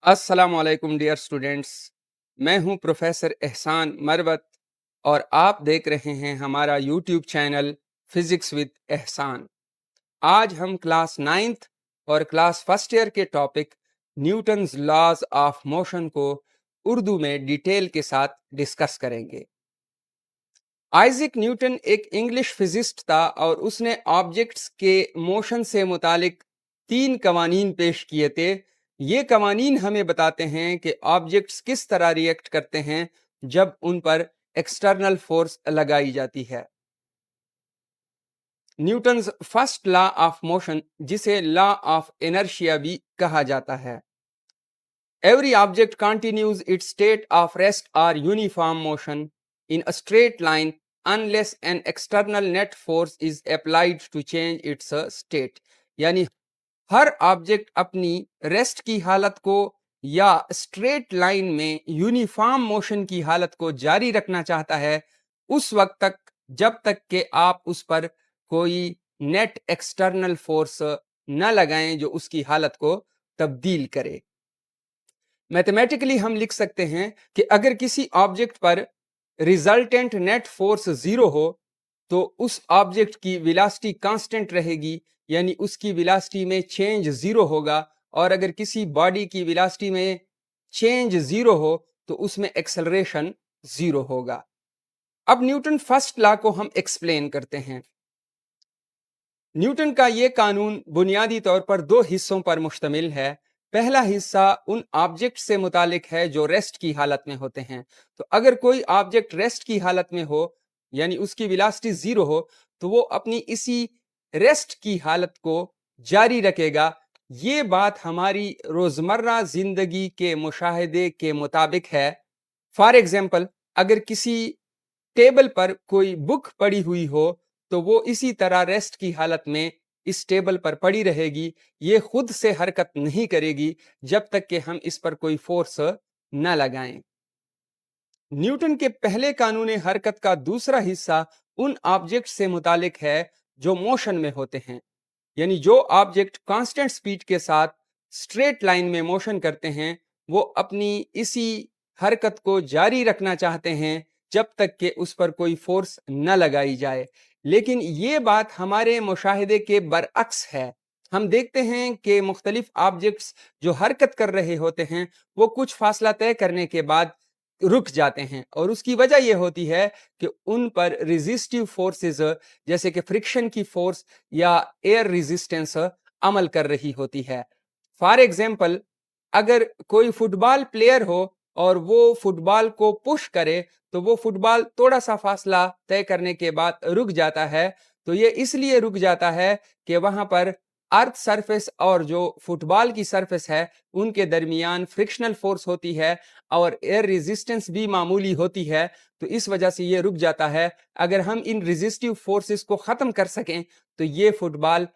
अस्सलाम वालेकुम dear students. मैं हूं प्रोफेसर एहसान मरवत और आप देख रहे हैं हमारा YouTube channel physics with Ehsan. आज हम क्लास नाइन्थ और क्लास फर्स्ट ईयर के topic Newton's laws of motion को उर्दू में डिटेल के साथ डिस्कस करेंगे। आइजैक न्यूटन एक इंग्लिश फिजिस्ट था और उसने ऑब्जेक्ट्स के मोशन से मुतालिक 3 कवानीन पेश किए थे। ये कवानीन हमें बताते हैं कि ऑब्जेक्ट्स किस तरह रिएक्ट करते हैं जब उन पर एक्सटर्नल फोर्स लगाई जाती है। Newton's first law of motion, जिसे लॉ ऑफ इनर्शिया भी कहा जाता है, every object continues its state of rest or uniform motion in a straight line unless an external net force is applied to change its state। यानी हर object अपनी rest की हालत को या स्ट्रेट लाइन में यूनिफॉर्म मोशन की हालत को जारी रखना चाहता है उस वक्त तक जब तक कि आप उस पर कोई नेट एक्सटर्नल फोर्स न लगाएं जो उसकी हालत को तब्दील करे। मैथमेटिकली हम लिख सकते हैं कि अगर किसी ऑब्जेक्ट पर रिजल्टेंट नेट फोर्स जीरो हो तो उस ऑब्जेक्ट की वेलोसिटी कांस्टेंट रहेगी, यानी उसकी वेलोसिटी में चेंज जीरो होगा। और अगर किसी बॉडी की वेलोसिटी में चेंज जीरो हो तो उसमें एक्सेलरेशन जीरो होगा। अब न्यूटन फर्स्ट लॉ को हम एक्सप्लेन करते हैं। न्यूटन का ये कानून बुनियादी तौर पर 2 हिस्सों पर मुश्तमिल है। पहला हिस्सा उन ऑब्जेक्ट से मुतालिक है जो रेस्ट की हालत में होते हैं। तो अगर कोई ऑब्जेक्ट रेस्ट की हालत में हो यानी उसकी वेलोसिटी जीरो हो तो वो अपनी इसी रेस्ट की हालत को जारी रखेगा। ये बात हमारी रोजमर्रा जिंदगी के मुशाहिदे के मुताबिक है। फॉर एग्जाम्पल, अगर किसी टेबल पर कोई बुक पड़ी हुई हो तो वो इसी तरह रेस्ट की हालत में इस टेबल पर पड़ी रहेगी। ये खुद से हरकत नहीं करेगी जब तक कि हम इस पर कोई फोर्स न लगाएं। न्यूटन के पहले कानून हरकत का दूसरा हिस्सा उन ऑब्जेक्ट से मुतालिक है जो मोशन में होते हैं, यानी जो ऑब्जेक्ट कांस्टेंट स्पीड के साथ स्ट्रेट लाइन में मोशन करते हैं वो अपनी इसी हरकत को जारी रखना चाहते हैं जब तक कि उस पर कोई फोर्स न लगाई जाए। लेकिन ये बात हमारे मुशाहिदे के बरअक्स है। हम देखते हैं कि मुख्तलिफ ऑब्जेक्ट्स जो हरकत कर रहे होते हैं वो कुछ फासला तय करने के बाद रुक जाते हैं और उसकी वजह यह होती है कि उन पर रेजिस्टिव फोर्सेस जैसे कि फ्रिक्शन की फोर्स या एयर रेजिस्टेंस अमल कर रही होती है। फॉर एग्जाम्पल, अगर कोई फुटबॉल प्लेयर हो और वो फुटबॉल को पुश करे तो वो फुटबॉल थोड़ा सा फासला तय करने के बाद रुक जाता है। तो ये इसलिए रुक जाता है कि वहां पर अर्थ सरफेस और जो फुटबॉल की सरफेस है उनके दरमियान फ्रिक्शनल फोर्स होती है और एयर रेजिस्टेंस भी मामूली होती है, तो इस वजह से ये रुक जाता है। अगर हम इन रेजिस्टिव फोर्सेस को ख़त्म कर सकें तो ये फुटबॉल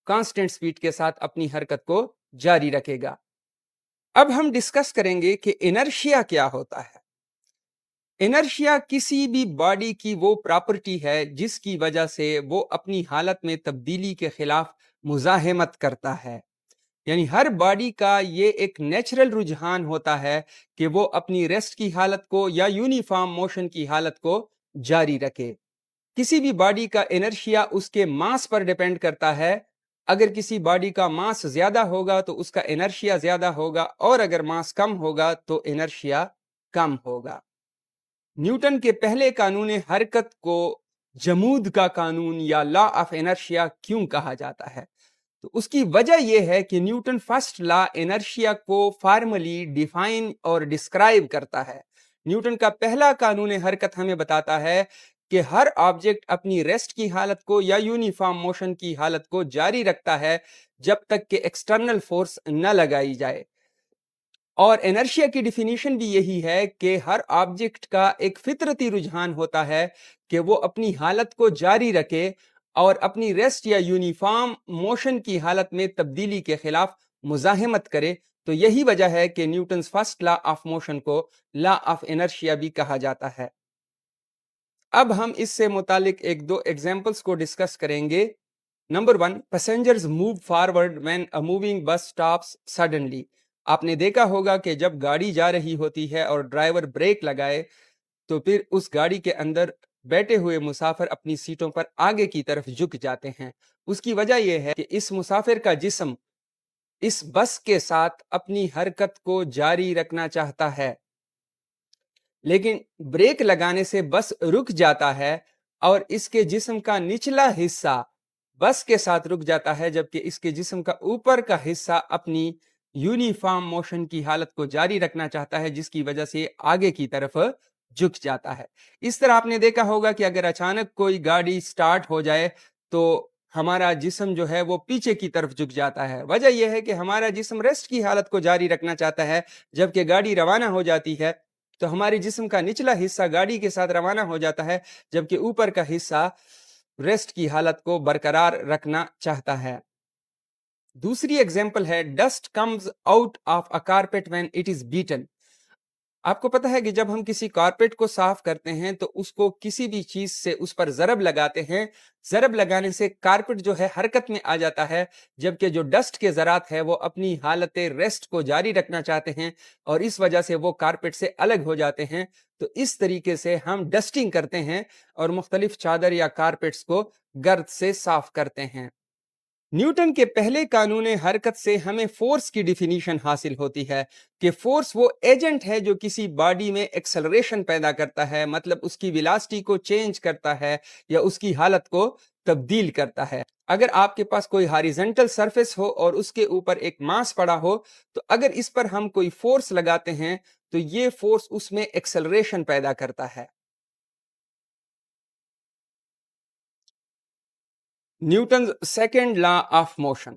कांस्टेंट स्पीड के साथ अपनी हरकत को जारी रखेगा। अब हम डिस्कस करेंगे कि इनर्शिया क्या होता है। इनर्शिया किसी भी बॉडी की वो प्रॉपर्टी है जिसकी वजह से वो अपनी हालत में तब्दीली के खिलाफ मुजाहिमत करता है। यानी हर बॉडी का ये एक नेचुरल रुझान होता है कि वो अपनी रेस्ट की हालत को या यूनिफॉर्म मोशन की हालत को जारी रखे। किसी भी बॉडी का इनर्शिया उसके मास पर डिपेंड करता है। अगर किसी बॉडी का मास ज्यादा होगा तो उसका इनर्शिया ज्यादा होगा और अगर मास कम होगा तो इनर्शिया कम होगा। न्यूटन के पहले कानून हरकत को जमूद का कानून या लॉ ऑफ इनर्शिया क्यों कहा जाता है? तो उसकी वजह यह है कि न्यूटन फर्स्ट लॉ इनर्शिया को फॉर्मली डिफाइन और डिस्क्राइब करता है। न्यूटन का पहला कानून हरकत हमें बताता है कि हर ऑब्जेक्ट अपनी रेस्ट की हालत को या यूनिफॉर्म मोशन की हालत को जारी रखता है जब तक कि एक्सटर्नल फोर्स न लगाई जाए। और इनर्शिया की डिफिनीशन भी यही है कि हर ऑब्जेक्ट का एक फितरती रुझान होता है कि वो अपनी हालत को जारी रखे और अपनी रेस्ट या यूनिफॉर्म मोशन की हालत में तब्दीली के खिलाफ मुजाहिमत करे। तो यही वजह है कि Newton's first law of motion को लॉ ऑफ इनर्शिया भी कहा जाता है। अब हम इससे मुतालिक एक दो एग्जाम्पल्स को डिस्कस करेंगे। Number 1, passengers move forward when a moving bus stops suddenly. آپ نے دیکھا ہوگا کہ جب گاڑی جا رہی ہوتی ہے اور ڈرائیور بریک لگائے تو پھر اس گاڑی کے اندر بیٹھے ہوئے مسافر اپنی سیٹوں پر آگے کی طرف جھک جاتے ہیں. اس کی وجہ یہ ہے کہ اس مسافر کا جسم اس بس کے ساتھ اپنی حرکت کو جاری رکھنا چاہتا ہے، لیکن بریک لگانے سے بس رک جاتا ہے اور اس کے جسم کا نچلا حصہ بس کے ساتھ رک جاتا ہے، جبکہ اس کے جسم کا اوپر کا حصہ اپنی یونیفارم موشن کی حالت کو جاری رکھنا چاہتا ہے، جس کی وجہ سے آگے کی طرف جھک جاتا ہے. اس طرح آپ نے دیکھا ہوگا کہ اگر اچانک کوئی گاڑی سٹارٹ ہو جائے تو ہمارا جسم جو ہے وہ پیچھے کی طرف جھک جاتا ہے. وجہ یہ ہے کہ ہمارا جسم ریسٹ کی حالت کو جاری رکھنا چاہتا ہے، جبکہ گاڑی روانہ ہو جاتی ہے تو ہمارے جسم کا نچلا حصہ گاڑی کے ساتھ روانہ ہو جاتا ہے، جبکہ اوپر کا حصہ ریسٹ کی حالت کو برقرار رکھنا چاہتا ہے. دوسری ایگزامپل ہے dust comes out of a carpet when it is beaten. آپ کو پتا ہے کہ جب ہم کسی کارپیٹ کو صاف کرتے ہیں تو اس کو کسی بھی چیز سے اس پر ضرب لگاتے ہیں، ضرب لگانے سے کارپیٹ جو ہے حرکت میں آ جاتا ہے، جبکہ جو ڈسٹ کے ذرات ہے وہ اپنی حالت ریسٹ کو جاری رکھنا چاہتے ہیں اور اس وجہ سے وہ کارپیٹ سے الگ ہو جاتے ہیں. تو اس طریقے سے ہم ڈسٹنگ کرتے ہیں اور مختلف چادر یا کارپیٹس کو گرد سے صاف کرتے ہیں. نیوٹن کے پہلے قانون حرکت سے ہمیں فورس کی ڈیفینیشن حاصل ہوتی ہے کہ فورس وہ ایجنٹ ہے جو کسی باڈی میں ایکسلریشن پیدا کرتا ہے، مطلب اس کی ویلاسٹی کو چینج کرتا ہے یا اس کی حالت کو تبدیل کرتا ہے. اگر آپ کے پاس کوئی ہاریزنٹل سرفیس ہو اور اس کے اوپر ایک ماس پڑا ہو تو اگر اس پر ہم کوئی فورس لگاتے ہیں تو یہ فورس اس میں ایکسلریشن پیدا کرتا ہے. Newton's second law of motion.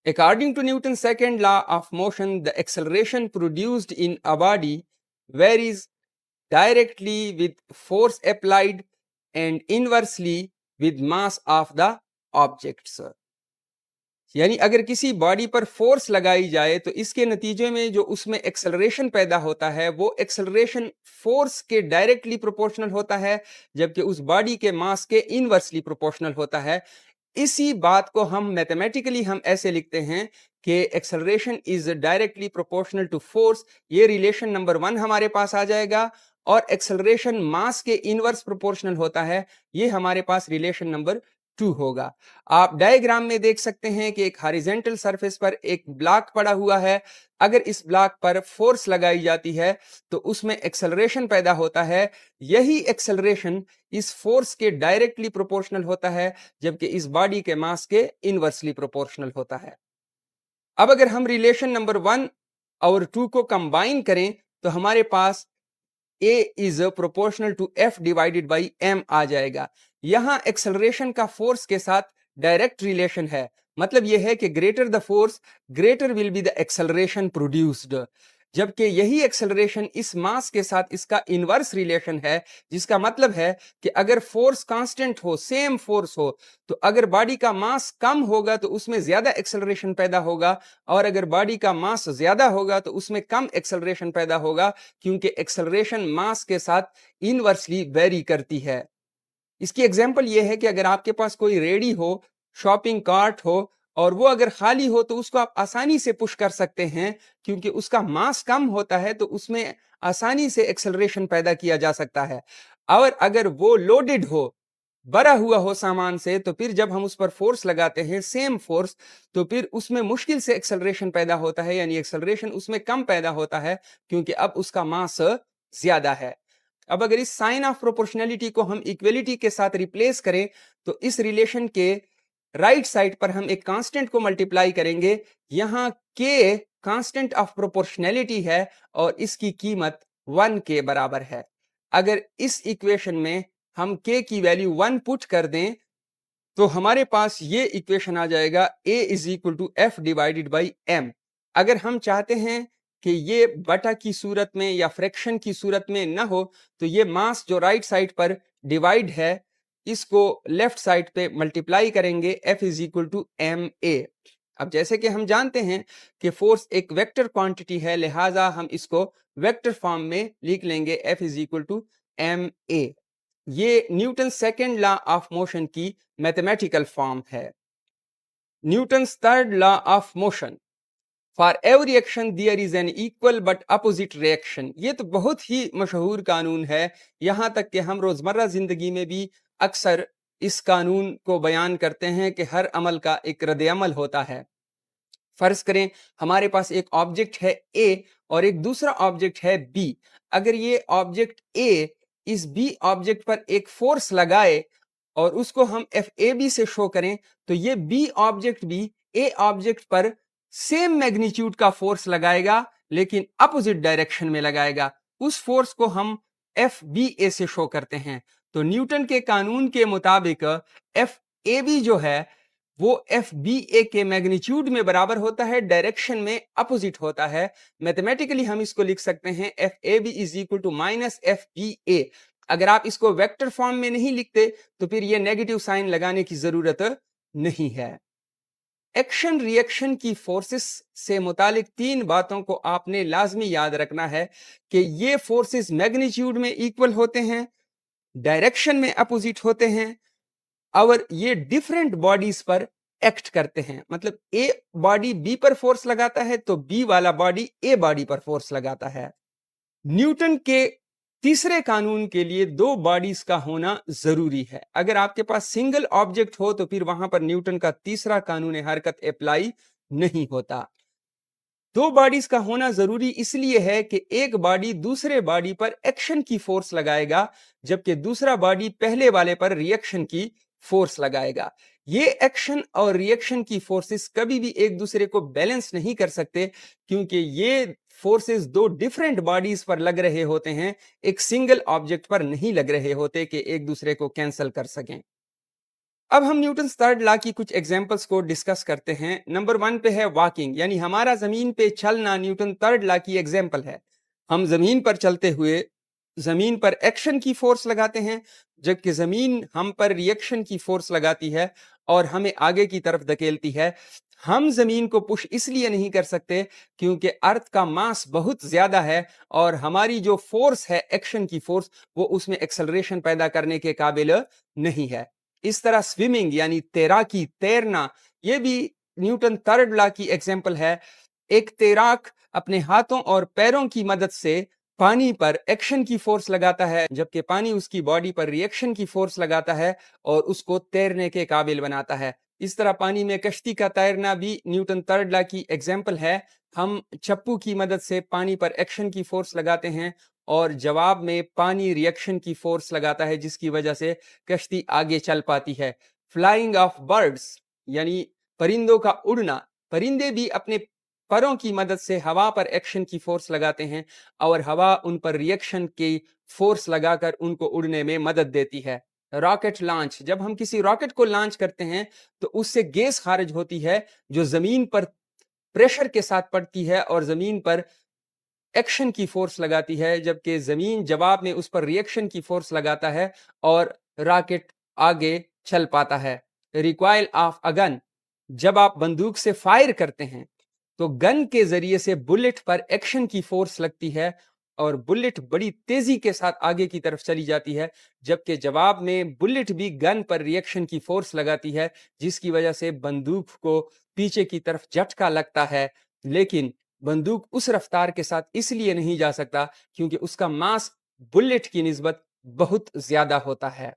According to Newton's second law of motion, the acceleration produced in a body varies directly with force applied and inversely with mass of the objects. یعنی اگر کسی body پر force لگائی جائے تو اس کے نتیجے میں جو اس میں ایکسلریشن پیدا ہوتا ہے وہ ایکسلریشن فورس کے ڈائریکٹلی پروپورشنل ہوتا ہے، جبکہ اس باڈی کے ماس کے انورسلی پروپورشنل ہوتا ہے. اسی بات کو ہم میتھمیٹیکلی ہم ایسے لکھتے ہیں کہ acceleration is directly proportional to force. یہ ریلیشن نمبر 1 ہمارے پاس آ جائے گا، اور ایکسلریشن ماس کے انورس پروپورشنل ہوتا ہے، یہ ہمارے پاس ریلیشن نمبر 2 ہوگا. آپ ڈائیگرام میں دیکھ سکتے ہیں کہ ایک ہاریزنٹل سرفیس پر ایک بلاک پڑا ہوا ہے. اگر اس بلاک پر فورس لگائی جاتی ہے تو اس میں ایکسلریشن پیدا ہوتا ہے. یہی ایکسلریشن اس فورس کے ڈائریکٹلی پروپورشنل ہوتا ہے، جبکہ اس باڈی کے ماس کے انورسلی پروپورشنل ہوتا ہے. اب اگر ہم ریلیشن نمبر 1 اور 2 کو کمبائن کریں تو ہمارے پاس A is proportional to F divided by M آ جائے گا. یہاں ایکسلریشن کا فورس کے ساتھ ڈائریکٹ ریلیشن ہے، مطلب یہ ہے کہ greater the force greater will be the acceleration produced. جبکہ یہی ایکسلریشن اس ماس کے ساتھ اس کا انورس ریلیشن ہے، جس کا مطلب ہے کہ اگر فورس کانسٹنٹ ہو، سیم فورس ہو، تو اگر باڈی کا ماس کم ہوگا تو اس میں زیادہ ایکسلریشن پیدا ہوگا، اور اگر باڈی کا ماس زیادہ ہوگا تو اس میں کم ایکسلریشن پیدا ہوگا، کیونکہ ایکسلریشن ماس کے ساتھ انورسلی ویری کرتی ہے. اس کی ایگزامپل یہ ہے کہ اگر آپ کے پاس کوئی ریڑھی ہو، شاپنگ کارٹ ہو، اور وہ اگر خالی ہو تو اس کو آپ آسانی سے پش کر سکتے ہیں، کیونکہ اس کا ماس کم ہوتا ہے تو اس میں آسانی سے ایکسلریشن پیدا کیا جا سکتا ہے. اور اگر وہ لوڈڈ ہو، بھرا ہوا ہو سامان سے، تو پھر جب ہم اس پر فورس لگاتے ہیں، سیم فورس، تو پھر اس میں مشکل سے ایکسلریشن پیدا ہوتا ہے، یعنی ایکسلریشن اس میں کم پیدا ہوتا ہے کیونکہ اب اس کا ماس زیادہ ہے. اب اگر اس سائن آف پروپورشنلٹی کو ہم ایکویلٹی کے ساتھ ریپلیس کریں تو اس ریلیشن کے رائٹ سائڈ پر ہم ایک کانسٹنٹ کو ملٹیپلائی کریں گے. یہاں k کانسٹنٹ آف پروپورشنلٹی ہے اور اس کی قیمت 1 کے برابر ہے. اگر اس ایکویشن میں ہم k کی ویلیو 1 پٹ کر دیں تو ہمارے پاس یہ ایکویشن آ جائے گا a is equal to f divided by m. اگر ہم چاہتے ہیں کہ یہ بٹا کی صورت میں یا فریکشن کی صورت میں نہ ہو تو یہ ماس جو رائٹ سائڈ پر ڈیوائڈ ہے اس کو لیفٹ سائڈ پہ ملٹیپلائی کریں گے، F is equal to ma. اب جیسے کہ ہم جانتے ہیں کہ فورس ایک ویکٹر کوانٹٹی ہے، لہٰذا ہم اس کو ویکٹر فارم میں لکھ لیں گے F is equal to ma. یہ Newton second law of motion کی میتھمیٹیکل فارم ہے. Newton's third law of motion. For every action there is an equal but opposite reaction. ये तो बहुत ही मशहूर कानून है, यहाँ तक कि हम रोजमर्रा जिंदगी में भी अक्सर इस कानून को बयान करते हैं कि हर अमल का एक रद्द अमल होता है। फर्ज करें हमारे पास एक ऑब्जेक्ट है ए और एक दूसरा ऑब्जेक्ट है बी। अगर ये ऑब्जेक्ट ए इस बी ऑब्जेक्ट पर एक फोर्स लगाए और उसको हम एफ ए बी से शो करें, तो ये बी ऑब्जेक्ट भी ए ऑब्जेक्ट पर सेम मैग्नीट्यूड का फोर्स लगाएगा, लेकिन अपोजिट डायरेक्शन में लगाएगा। उस फोर्स को हम एफ बी ए से शो करते हैं। तो न्यूटन के कानून के मुताबिक एफ ए बी जो है वो एफ बी ए के मैग्नीट्यूड में बराबर होता है, डायरेक्शन में अपोजिट होता है। मैथमेटिकली हम इसको लिख सकते हैं F A B is equal to minus F B A. अगर आप इसको वेक्टर फॉर्म में नहीं लिखते तो फिर ये नेगेटिव साइन लगाने की जरूरत नहीं है। एक्शन रिएक्शन की फोर्सेस से मुतालिक तीन बातों को आपने लाजमी याद रखना है कि ये फोर्सेस मैग्नीट्यूड में इक्वल होते हैं, डायरेक्शन में अपोजिट होते हैं और ये डिफरेंट बॉडीज पर एक्ट करते हैं। मतलब ए बॉडी बी पर फोर्स लगाता है तो बी वाला बॉडी ए बॉडी पर फोर्स लगाता है। न्यूटन के तीसरे कानून के लिए दो बॉडीज का होना जरूरी है। अगर आपके पास सिंगल ऑब्जेक्ट हो तो फिर वहां पर न्यूटन का तीसरा कानून हरकत अप्लाई नहीं होता। दो बॉडीज का होना जरूरी इसलिए है कि एक बॉडी दूसरे बॉडी पर एक्शन की फोर्स लगाएगा, जबकि दूसरा बॉडी पहले वाले पर रिएक्शन की फोर्स लगाएगा। ये एक्शन और रिएक्शन की फोर्सेस कभी भी एक दूसरे को बैलेंस नहीं कर सकते, क्योंकि ये फोर्सेस दो डिफरेंट बॉडीज पर लग रहे होते हैं, एक सिंगल ऑब्जेक्ट पर नहीं लग रहे होते कि एक दूसरे को कैंसिल कर सकें। अब हम न्यूटन थर्ड लॉ की कुछ एग्जांपल्स को डिस्कस करते हैं। नंबर 1 पे है वॉकिंग, यानी हमारा जमीन पे चलना न्यूटन थर्ड लॉ की एग्जांपल है। हम जमीन पर चलते हुए जमीन पर एक्शन की फोर्स लगाते हैं, जबकि जमीन हम पर रिएक्शन की फोर्स लगाती है और हमें आगे की तरफ धकेलती है। हम जमीन को पुश इसलिए नहीं कर सकते क्योंकि अर्थ का मास बहुत ज्यादा है और हमारी जो फोर्स है एक्शन की फोर्स वो उसमें एक्सेलरेशन पैदा करने के काबिल नहीं है। इस तरह स्विमिंग यानी तैराकी, तैरना, ये भी न्यूटन थर्ड लॉ की एग्जांपल है। एक तैराक अपने हाथों और पैरों की मदद से पानी पर एक्शन की फोर्स लगाता है, जबकि पानी उसकी बॉडी पर रिएक्शन की फोर्स लगाता है और उसको तैरने के काबिल बनाता है। इस तरह पानी में कश्ती का तैरना भी न्यूटन थर्ड लॉ की एग्जांपल है। हम चप्पू की मदद से पानी पर एक्शन की फोर्स लगाते हैं और जवाब में पानी रिएक्शन की फोर्स लगाता है, जिसकी वजह से कश्ती आगे चल पाती है। फ्लाइंग ऑफ बर्ड्स यानी परिंदों का उड़ना, परिंदे भी अपने परों की मदद से हवा पर एक्शन की फोर्स लगाते हैं और हवा उन पर रिएक्शन की फोर्स लगाकर उनको उड़ने में मदद देती है। रॉकेट लॉन्च, जब हम किसी रॉकेट को लॉन्च करते हैं तो उससे गैस खारिज होती है जो जमीन पर प्रेशर के साथ पड़ती है और जमीन पर एक्शन की फोर्स लगाती है, जबकि जमीन जवाब में उस पर रिएक्शन की फोर्स लगाता है और रॉकेट आगे चल पाता है। रिकॉइल ऑफ अ गन, जब आप बंदूक से फायर करते हैं तो गन के जरिए से बुलेट पर एक्शन की फोर्स लगती है और बुलेट बड़ी तेजी के साथ आगे की तरफ चली जाती है, जबकि जवाब में बुलेट भी गन पर रिएक्शन की फोर्स लगाती है, जिसकी वजह से बंदूक को पीछे की तरफ झटका लगता है। लेकिन बंदूक उस रफ्तार के साथ इसलिए नहीं जा सकता क्योंकि उसका मास बुलेट की निस्बत बहुत ज्यादा होता है।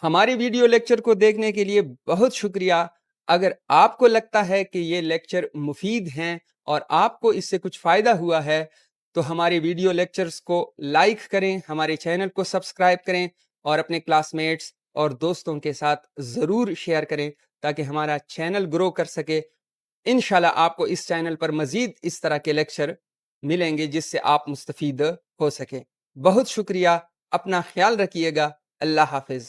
हमारे वीडियो लेक्चर को देखने के लिए बहुत शुक्रिया। अगर आपको लगता है कि ये लेक्चर मुफीद हैं और आपको इससे कुछ फ़ायदा हुआ है तो हमारे वीडियो लेक्चर्स को लाइक करें, हमारे चैनल को सब्सक्राइब करें और अपने क्लासमेट्स और दोस्तों के साथ ज़रूर शेयर करें ताकि हमारा चैनल ग्रो कर सके। इंशाल्लाह आपको इस चैनल पर मज़ीद इस तरह के लेक्चर मिलेंगे जिससे आप मुस्तफ़ीद हो सकें। बहुत शुक्रिया, अपना ख्याल रखिएगा। अल्लाह हाफिज़।